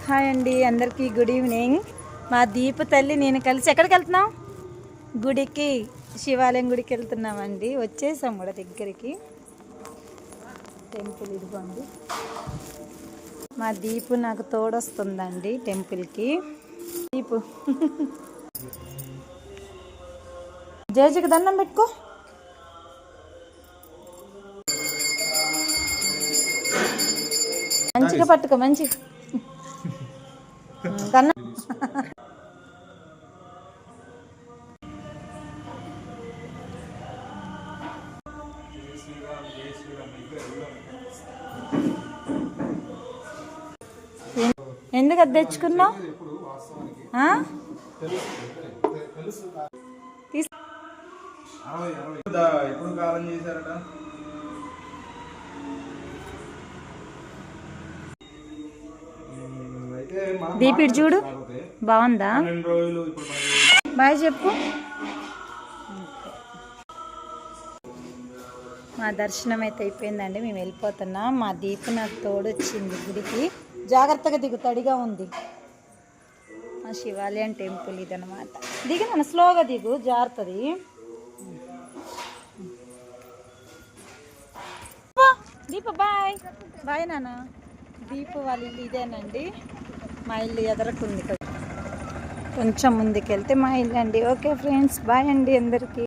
Hi అండి, అందరికీ good evening. మా దీపు తల్లి నేను కలిసి ఎక్కడికి వెళ్తున్నాం? గుడికి, శివాలయం గుడికి వెళ్తున్నామండి. వచ్చేసాం కూడా దగ్గరికి. టెంపుల్ ఇదిగోండి. మా దీపు నాకు తోడొస్తుందండి టెంపుల్కి. దీపు జేజీకి దండం పెట్టుకో. మంచిగా పట్టుకో, మంచిగా దండం. ఎందుకు అది తెచ్చుకున్నావు? దీపిడి చూడు, బాగుందా? బాయ్ చెప్పు. మా దర్శనం అయితే అయిపోయిందండి, మేము వెళ్ళిపోతున్నాం. మా దీపు నాకు తోడొచ్చింది గుడికి. జాగ్రత్తగా దిగు, తడిగా ఉంది. మా శివాలయం టెంపుల్ ఇదనమాట. దిగు నాన్న, స్లోగా దిగు, జారుతుంది. దీప బాయ్ బాయ్ నాన్న. దీపు వాళ్ళ ఇల్లు ఇదేనండి. మా ఇల్లు ఎదరకుంది, కొంచెం ముందుకెళ్తే మా ఇల్లు అండి. ఓకే ఫ్రెండ్స్, బాయ్ అండి అందరికీ.